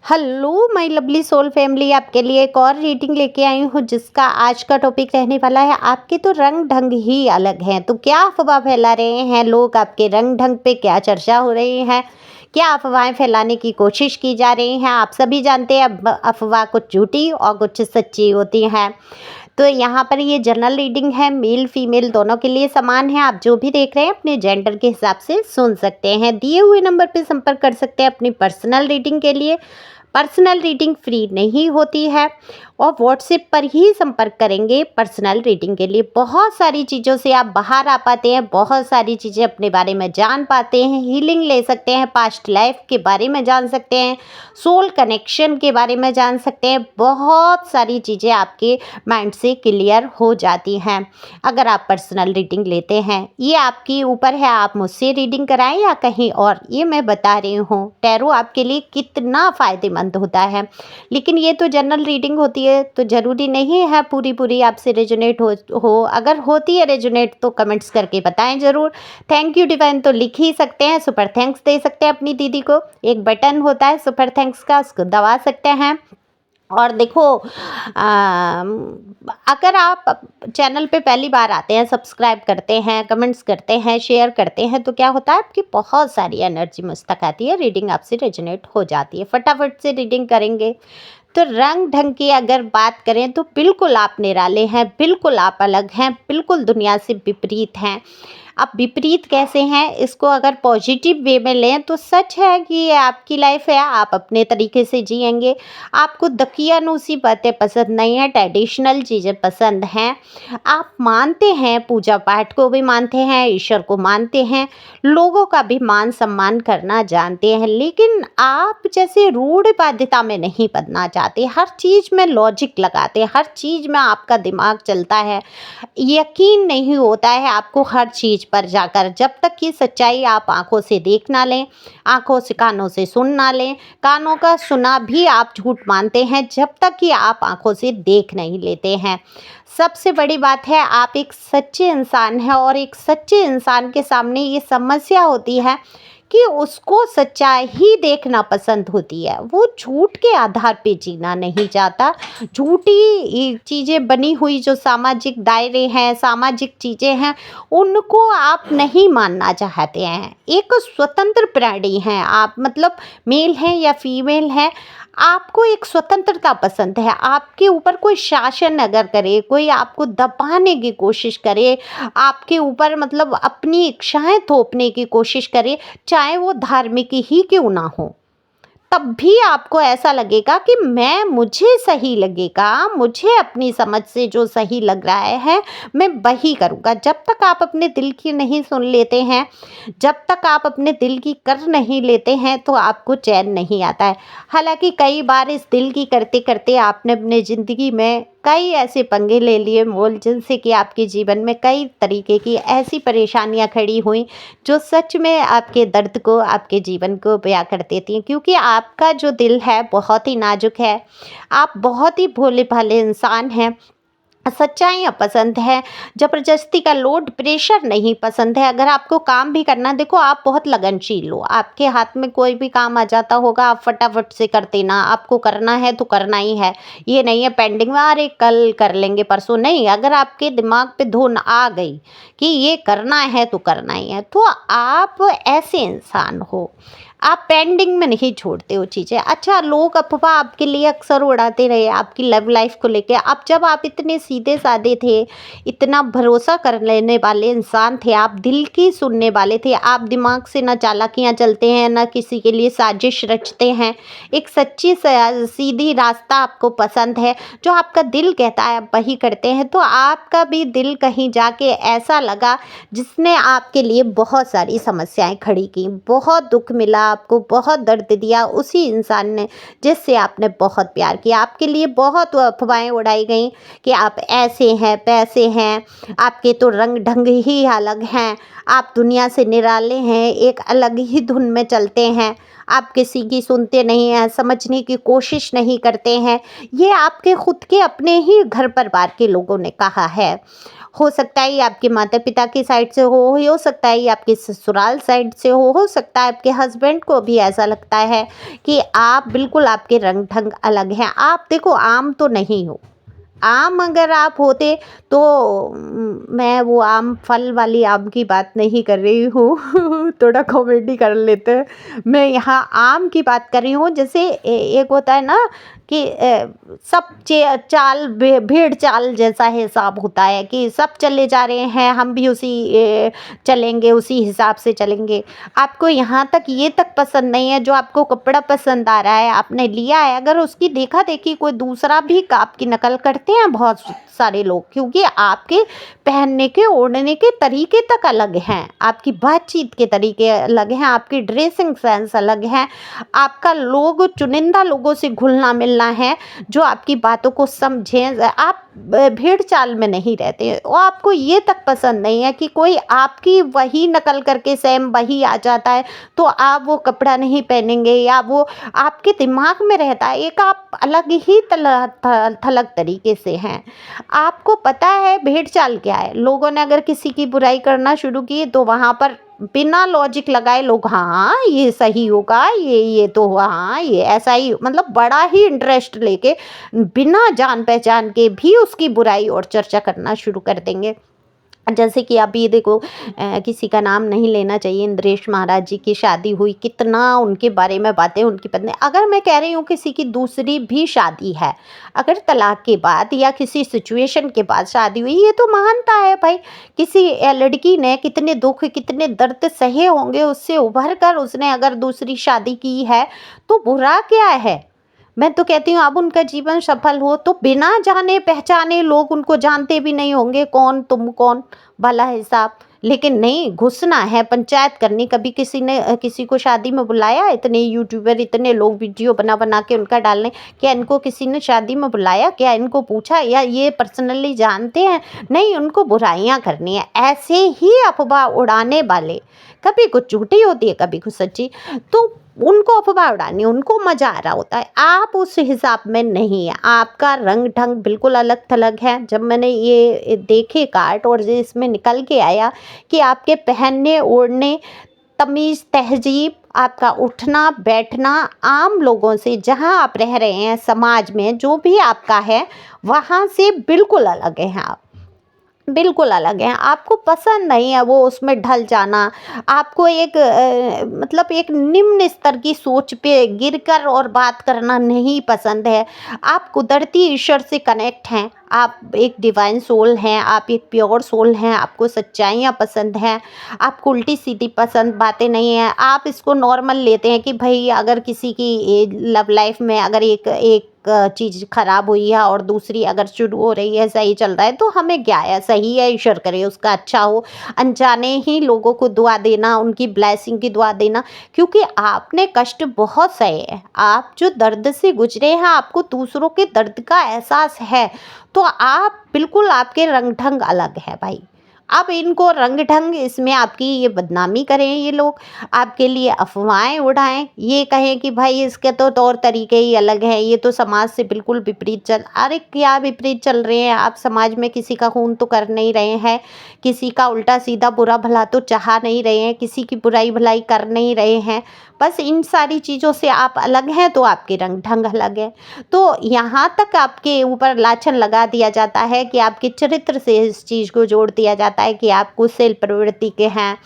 Hello my lovely soul family, आपके लिए एक और रीडिंग लेके आई हूँ जिसका आज का टॉपिक रहने वाला है आपके तो रंग ढंग ही अलग हैं। तो क्या अफवाह फैला रहे हैं लोग, आपके रंग ढंग पे क्या चर्चा हो रही है, क्या अफवाहें फैलाने की कोशिश की जा रही हैं। आप सभी जानते हैं अब अफवाह कुछ झूठी और कुछ सच्ची होती हैं। तो यहाँ पर ये जनरल रीडिंग है, मेल फीमेल दोनों के लिए समान है। आप जो भी देख रहे हैं अपने जेंडर के हिसाब से सुन सकते हैं। दिए हुए नंबर पे संपर्क कर सकते हैं अपनी पर्सनल रीडिंग के लिए। पर्सनल रीडिंग फ्री नहीं होती है और व्हाट्सएप पर ही संपर्क करेंगे पर्सनल रीडिंग के लिए। बहुत सारी चीज़ों से आप बाहर आ पाते हैं, बहुत सारी चीज़ें अपने बारे में जान पाते हैं, हीलिंग ले सकते हैं, पास्ट लाइफ के बारे में जान सकते हैं, सोल कनेक्शन के बारे में जान सकते हैं। बहुत सारी चीज़ें आपके माइंड से क्लियर हो जाती हैं अगर आप पर्सनल रीडिंग लेते हैं। ये आपके ऊपर है, आप मुझसे रीडिंग कराएं या कहीं और, ये मैं बता रही हूँ। टैरो आपके लिए कितना फ़ायदेमंद होता है, लेकिन ये तो जनरल रीडिंग होती है तो ज़रूरी नहीं है पूरी आपसे रेजोनेट हो। अगर होती है रेजोनेट तो कमेंट्स करके बताएं ज़रूर। थैंक यू डिवाइन तो लिख ही सकते हैं, सुपर थैंक्स दे सकते हैं अपनी दीदी को। एक बटन होता है सुपर थैंक्स का, उसको दबा सकते हैं। और देखो अगर आप चैनल पे पहली बार आते हैं, सब्सक्राइब करते हैं, कमेंट्स करते हैं, शेयर करते हैं, तो क्या होता है आपकी बहुत सारी एनर्जी मुझ तक आती है, रीडिंग आपसे रेजोनेट हो जाती है। फटाफट से रीडिंग करेंगे। तो रंग ढंग की अगर बात करें तो बिल्कुल आप निराले हैं, बिल्कुल आप अलग हैं, बिल्कुल दुनिया से विपरीत हैं। अब विपरीत कैसे हैं, इसको अगर पॉजिटिव वे में लें तो सच है कि ये आपकी लाइफ है, आप अपने तरीके से जिएंगे। आपको दकियानूसी बातें पसंद नहीं है, ट्रेडिशनल चीज़ें पसंद हैं। आप मानते हैं, पूजा पाठ को भी मानते हैं, ईश्वर को मानते हैं, लोगों का भी मान सम्मान करना जानते हैं, लेकिन आप जैसे रूढ़िवादिता में नहीं बनना चाहते। हर चीज़ में लॉजिक लगाते, हर चीज़ में आपका दिमाग चलता है, यकीन नहीं होता है आपको हर चीज़ पर जाकर। जब तक कि सच्चाई आप आंखों से देख ना लें, आंखों से कानों से सुन ना लें, कानों का सुना भी आप झूठ मानते हैं जब तक कि आप आंखों से देख नहीं लेते हैं। सबसे बड़ी बात है आप एक सच्चे इंसान हैं और एक सच्चे इंसान के सामने ये समस्या होती है कि उसको सच्चाई ही देखना पसंद होती है। वो झूठ के आधार पे जीना नहीं चाहता। झूठी चीज़ें बनी हुई जो सामाजिक दायरे हैं, सामाजिक चीज़ें हैं, उनको आप नहीं मानना चाहते हैं। एक स्वतंत्र प्राणी हैं आप, मतलब मेल हैं या फीमेल हैं, आपको एक स्वतंत्रता पसंद है। आपके ऊपर कोई शासन अगर करे, कोई आपको दबाने की कोशिश करे, आपके ऊपर मतलब अपनी इच्छाएं थोपने की कोशिश करे, चाहे वो धार्मिक ही क्यों ना हो, तब भी आपको ऐसा लगेगा कि मुझे सही लगेगा, मुझे अपनी समझ से जो सही लग रहा है मैं वही करूँगा। जब तक आप अपने दिल की नहीं सुन लेते हैं, जब तक आप अपने दिल की कर नहीं लेते हैं, तो आपको चैन नहीं आता है। हालांकि कई बार इस दिल की करते करते आपने अपने ज़िंदगी में कई ऐसे पंगे ले लिए मोल, जिनसे कि आपके जीवन में कई तरीके की ऐसी परेशानियां खड़ी हुई जो सच में आपके दर्द को, आपके जीवन को बयां कर देती हैं। क्योंकि आपका जो दिल है बहुत ही नाजुक है, आप बहुत ही भोले भाले इंसान हैं। सच्चाइयाँ पसंद है, ज़बरदस्ती का लोड प्रेशर नहीं पसंद है। अगर आपको काम भी करना, देखो आप बहुत लगनशील हो, आपके हाथ में कोई भी काम आ जाता होगा आप फटाफट से कर देना। आपको करना है तो करना ही है, ये नहीं है पेंडिंग में, अरे कल कर लेंगे परसों नहीं। अगर आपके दिमाग पे धुन आ गई कि ये करना है तो करना ही है, तो आप ऐसे इंसान हो, आप पेंडिंग में नहीं छोड़ते हो चीज़ें। अच्छा, लोग अफवाह आपके लिए अक्सर उड़ाते रहे आपकी लव लाइफ को लेके। अब जब आप इतने सीधे साधे थे, इतना भरोसा कर लेने वाले इंसान थे, आप दिल की सुनने वाले थे, आप दिमाग से ना चालाकियाँ चलते हैं, ना किसी के लिए साजिश रचते हैं, एक सच्ची सीधी रास्ता आपको पसंद है, जो आपका दिल कहता है आप वही करते हैं। तो आपका भी दिल कहीं जाके ऐसा लगा जिसने आपके लिए बहुत सारी समस्याएं खड़ी की, बहुत दुख मिला आपको, बहुत दर्द दिया उसी इंसान ने जिससे आपने बहुत प्यार किया। आपके लिए बहुत अफवाहें उड़ाई गई कि आप ऐसे हैं, पैसे हैं, आपके तो रंग ढंग ही अलग हैं, आप दुनिया से निराले हैं, एक अलग ही धुन में चलते हैं, आप किसी की सुनते नहीं हैं, समझने की कोशिश नहीं करते हैं। ये आपके खुद के अपने ही घर परिवार के लोगों ने कहा है। हो सकता है ये आपके माता पिता की साइड से हो सकता है ये आपके ससुराल साइड से हो सकता है आपके हस्बैंड को भी ऐसा लगता है कि आप बिल्कुल, आपके रंग ढंग अलग हैं। आप देखो आम तो नहीं हो, आम अगर आप होते तो मैं वो आम फल वाली आम की बात नहीं कर रही हूँ थोड़ा कॉमेडी कर लेते हैं। मैं यहाँ आम की बात कर रही हूँ, जैसे एक होता है ना कि सब चाल भेड़ चाल जैसा हिसाब होता है कि सब चले जा रहे हैं, हम भी उसी चलेंगे, उसी हिसाब से चलेंगे। आपको यहाँ तक ये तक पसंद नहीं है, जो आपको कपड़ा पसंद आ रहा है आपने लिया है, अगर उसकी देखा देखी कोई दूसरा भी आपकी नकल करते हैं बहुत सारे लोग, क्योंकि आपके पहनने के ओढ़ने के तरीके तक अलग हैं, आपकी बातचीत के तरीके अलग हैं, आपकी ड्रेसिंग सेंस अलग है, आपका लोग चुनिंदा लोगों से घुलना मिलना है जो आपकी बातों को समझें। आप भेड़ चाल में नहीं रहते और आपको ये तक पसंद नहीं है कि कोई आपकी वही नकल करके सेम वही आ जाता है तो आप वो कपड़ा नहीं पहनेंगे, या वो आपके दिमाग में रहता है एक आप अलग ही थलग तरीके से हैं। आपको पता है भेड़ चाल क्या है। लोगों ने अगर किसी की बुराई करना शुरू की तो वहाँ पर बिना लॉजिक लगाए लोग हाँ ये सही होगा, ये तो हाँ ये ऐसा ही, मतलब बड़ा ही इंटरेस्ट लेके बिना जान पहचान के भी उसकी बुराई और चर्चा करना शुरू कर देंगे। जैसे कि अभी देखो किसी का नाम नहीं लेना चाहिए, इंद्रेश महाराज जी की शादी हुई, कितना उनके बारे में बातें, उनकी पत्नी, अगर मैं कह रही हूँ किसी की दूसरी भी शादी है, अगर तलाक के बाद या किसी सिचुएशन के बाद शादी हुई, ये तो महानता है भाई। किसी लड़की ने कितने दुख कितने दर्द सहे होंगे, उससे उभर कर उसने अगर दूसरी शादी की है तो बुरा क्या है। मैं तो कहती हूँ अब उनका जीवन सफल हो तो बिना जाने पहचाने, लोग उनको जानते भी नहीं होंगे कौन तुम कौन वाला हिसाब, लेकिन नहीं घुसना है, पंचायत करनी। कभी किसी ने किसी को शादी में बुलाया, इतने यूट्यूबर इतने लोग वीडियो बना बना के उनका डालने, क्या इनको किसी ने शादी में बुलाया, क्या इनको पूछा, या ये पर्सनली जानते हैं, नहीं, उनको बुराइयां करनी है। ऐसे ही अफवाह उड़ाने वाले, कभी कुछ झूठी होती है कभी कुछ सच्ची, तो उनको अफवाह उड़ानी, उनको मजा आ रहा होता है। आप उस हिसाब में नहीं है, आपका रंग ढंग बिल्कुल अलग थलग है। जब मैंने ये देखे कार्ड और इसमें निकल के आया कि आपके पहनने ओढ़ने, तमीज़ तहजीब, आपका उठना बैठना आम लोगों से, जहाँ आप रह रहे हैं समाज में जो भी आपका है वहाँ से बिल्कुल अलग हैं आप, बिल्कुल अलग हैं। आपको पसंद नहीं है वो उसमें ढल जाना, आपको एक मतलब एक निम्न स्तर की सोच पे गिरकर और बात करना नहीं पसंद है। आप कुदरती ईश्वर से कनेक्ट हैं, आप एक डिवाइन सोल हैं, आप एक प्योर सोल हैं, आपको सच्चाइयाँ पसंद हैं, आपको उल्टी सीधी पसंद बातें नहीं हैं। आप इसको नॉर्मल लेते हैं कि भाई अगर किसी की लव लाइफ में अगर एक एक चीज़ खराब हुई है और दूसरी अगर शुरू हो रही है, सही चल रहा है, तो हमें क्या है, सही है, ईश्वर करे उसका अच्छा हो। अनजाने ही लोगों को दुआ देना, उनकी ब्लेसिंग की दुआ देना, क्योंकि आपने कष्ट बहुत सहे हैं, आप जो दर्द से गुजरे हैं, आपको दूसरों के दर्द का एहसास है, तो आप बिल्कुल, आपके रंग ढंग अलग है भाई। अब इनको रंग ढंग इसमें आपकी ये बदनामी करें, ये लोग आपके लिए अफवाहें उड़ाएं, ये कहें कि भाई इसके तो तौर तरीके ही अलग हैं, ये तो समाज से बिल्कुल विपरीत चल, अरे क्या विपरीत चल रहे हैं आप। समाज में किसी का खून तो कर नहीं रहे हैं, किसी का उल्टा सीधा बुरा भला तो चाह नहीं रहे हैं, किसी की बुराई भलाई कर नहीं रहे हैं, बस इन सारी चीज़ों से आप अलग हैं तो आपके रंग ढंग अलग है। तो यहाँ तक आपके ऊपर लाछन लगा दिया जाता है कि आपके चरित्र से इस चीज़ को जोड़ दिया जाता है कि आप कुशल प्रवृत्ति के हैं,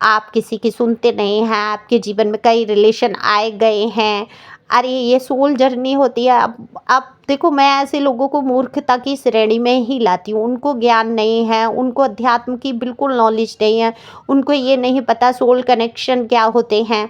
आप किसी की सुनते नहीं हैं, आपके जीवन में कई रिलेशन आए गए हैं। अरे ये सोल जर्नी होती है। अब देखो, मैं ऐसे लोगों को मूर्खता की श्रेणी में ही लाती हूँ, उनको ज्ञान नहीं है, उनको अध्यात्म की बिल्कुल नॉलेज नहीं है, उनको ये नहीं पता सोल कनेक्शन क्या होते हैं।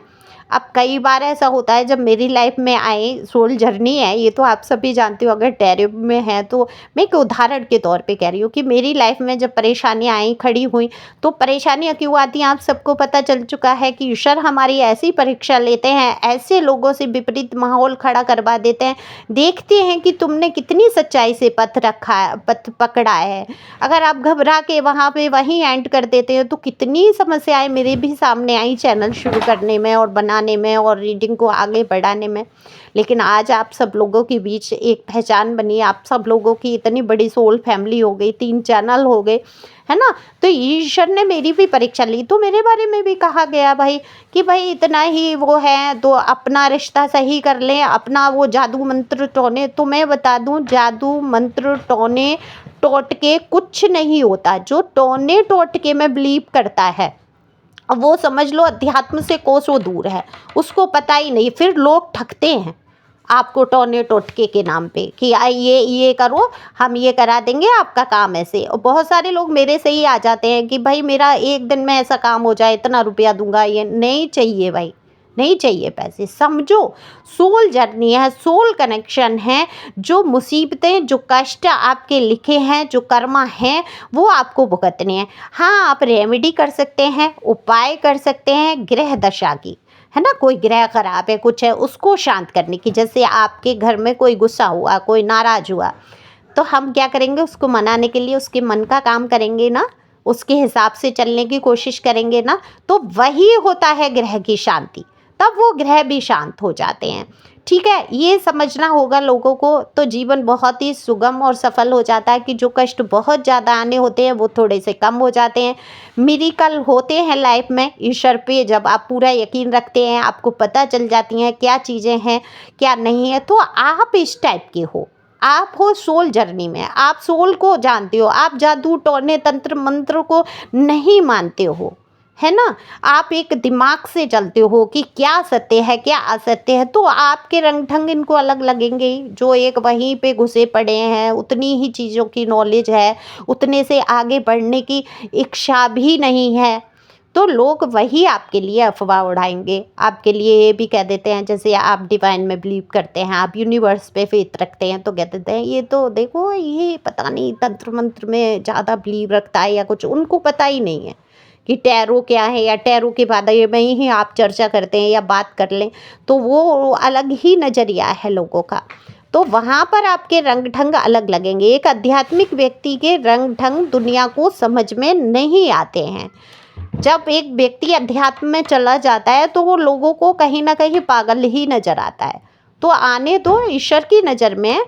अब कई बार ऐसा होता है जब मेरी लाइफ में आए, सोल जर्नी है ये तो आप सभी जानते हो, अगर टैरिफ में है तो मैं एक उदाहरण के तौर पे कह रही हूँ कि मेरी लाइफ में जब परेशानियाँ आई खड़ी हुई, तो परेशानियाँ क्यों आती हैं आप सबको पता चल चुका है कि ईश्वर हमारी ऐसी परीक्षा लेते हैं, ऐसे लोगों से विपरीत माहौल खड़ा करवा देते हैं, देखते हैं कि तुमने कितनी सच्चाई से पथ पकड़ा है। अगर आप घबरा के वहाँ पे वहीं एंड कर देते हो तो कितनी समस्याएं मेरे भी सामने आई चैनल शुरू करने में और बनाने बनाने में और रीडिंग को आगे बढ़ाने में। लेकिन आज आप सब लोगों के बीच एक पहचान बनी, आप सब लोगों की इतनी बड़ी सोल फैमिली हो गई, 3 चैनल हो गए, है ना? तो ईश्वर ने मेरी भी परीक्षा ली, तो मेरे बारे में भी कहा गया भाई कि भाई इतना ही वो है तो अपना रिश्ता सही कर लें, अपना वो जादू मंत्र टोने। तो मैं बता दूं, जादू मंत्र टोने टोटके कुछ नहीं होता। जो टोने टोटके में बिलीव करता है, अब वो समझ लो अध्यात्म से कोसों दूर है, उसको पता ही नहीं। फिर लोग ठगते हैं आपको टोने टोटके के नाम पे कि ये करो, हम ये करा देंगे, आपका काम ऐसे। और बहुत सारे लोग मेरे से ही आ जाते हैं कि भाई मेरा एक दिन में ऐसा काम हो जाए, इतना रुपया दूंगा। ये नहीं चाहिए भाई, नहीं चाहिए पैसे। समझो, सोल जर्नी है, सोल कनेक्शन है। जो मुसीबतें, जो कष्ट आपके लिखे हैं, जो कर्मा हैं, वो आपको भुगतने हैं। हाँ, आप रेमेडी कर सकते हैं, उपाय कर सकते हैं ग्रह दशा की, है ना? कोई ग्रह खराब है, कुछ है, उसको शांत करने की। जैसे आपके घर में कोई गुस्सा हुआ, कोई नाराज हुआ, तो हम क्या करेंगे? उसको मनाने के लिए उसके मन का काम करेंगे ना, उसके हिसाब से चलने की कोशिश करेंगे ना, तो वही होता है ग्रह की शांति। तब वो ग्रह भी शांत हो जाते हैं। ठीक है, ये समझना होगा लोगों को, तो जीवन बहुत ही सुगम और सफल हो जाता है कि जो कष्ट बहुत ज़्यादा आने होते हैं वो थोड़े से कम हो जाते हैं। मिरेकल होते हैं लाइफ में ईश्वर पे, जब आप पूरा यकीन रखते हैं, आपको पता चल जाती हैं क्या चीज़ें हैं क्या नहीं है। तो आप इस टाइप के हो, आप हो सोल जर्नी में, आप सोल को जानते हो, आप जादू टोने तंत्र मंत्र को नहीं मानते हो, है ना? आप एक दिमाग से चलते हो कि क्या सत्य है क्या असत्य है। तो आपके रंग ढंग इनको अलग लगेंगे ही। जो एक वहीं पे घुसे पड़े हैं, उतनी ही चीज़ों की नॉलेज है, उतने से आगे बढ़ने की इच्छा भी नहीं है, तो लोग वही आपके लिए अफवाह उड़ाएंगे। आपके लिए ये भी कह देते हैं, जैसे आप डिवाइन में बिलीव करते हैं, आप यूनिवर्स पे फेथ रखते हैं, तो कह देते हैं ये तो देखो, ये पता नहीं तंत्र मंत्र में ज़्यादा बिलीव रखता है या कुछ। उनको पता ही नहीं है कि टैरो क्या है, या टैरो के बारे में ही आप चर्चा करते हैं या बात कर लें, तो वो अलग ही नज़रिया है लोगों का। तो वहाँ पर आपके रंग ढंग अलग लगेंगे। एक आध्यात्मिक व्यक्ति के रंग ढंग दुनिया को समझ में नहीं आते हैं। जब एक व्यक्ति अध्यात्म में चला जाता है तो वो लोगों को कहीं ना कहीं पागल ही नजर आता है। तो आने दो, ईश्वर की नज़र में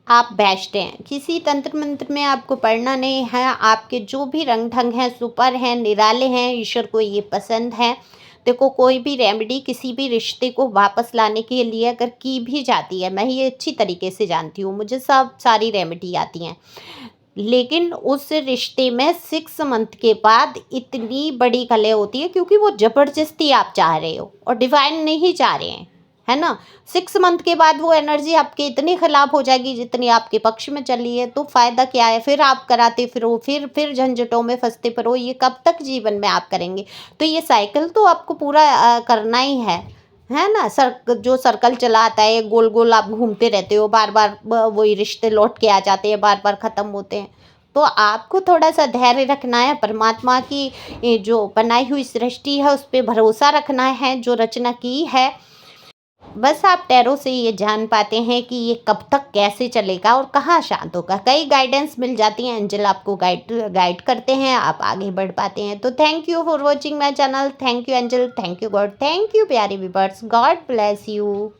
आप बेस्ट हैं। किसी तंत्र मंत्र में आपको पढ़ना नहीं है। आपके जो भी रंग ढंग हैं सुपर हैं, निराले हैं, ईश्वर को ये पसंद है। देखो, कोई भी रेमेडी किसी भी रिश्ते को वापस लाने के लिए अगर की भी जाती है, मैं ये अच्छी तरीके से जानती हूँ, मुझे सारी रेमेडी आती हैं, लेकिन उस रिश्ते में 6 मंथ के बाद इतनी बड़ी कलह होती है, क्योंकि वो ज़बरदस्ती आप चाह रहे हो और डिवाइन नहीं चाह रहे हैं, है ना? 6 मंथ के बाद वो एनर्जी आपके इतनी खिलाफ हो जाएगी जितनी आपके पक्ष में चली है। तो फ़ायदा क्या है? फिर आप कराते फिरो, फिर झंझटों में फंसते फिरो। ये कब तक जीवन में आप करेंगे? तो ये साइकिल तो आपको पूरा करना ही है ना? जो सर्कल चला आता है, गोल गोल आप घूमते रहते हो, बार बार वही रिश्ते लौट के आ जाते हैं, बार बार ख़त्म होते हैं। तो आपको थोड़ा सा धैर्य रखना है, परमात्मा की जो बनाई हुई सृष्टि है उस पर भरोसा रखना है, जो रचना की है। बस आप टैरो से ये जान पाते हैं कि ये कब तक कैसे चलेगा और कहाँ शांत होगा। कई गाइडेंस मिल जाती हैं, एंजल आपको गाइड करते हैं, आप आगे बढ़ पाते हैं। तो thank you for watching my channel. Thank you angel, thank you God, thank you प्यारे व्यूअर्स। God bless you.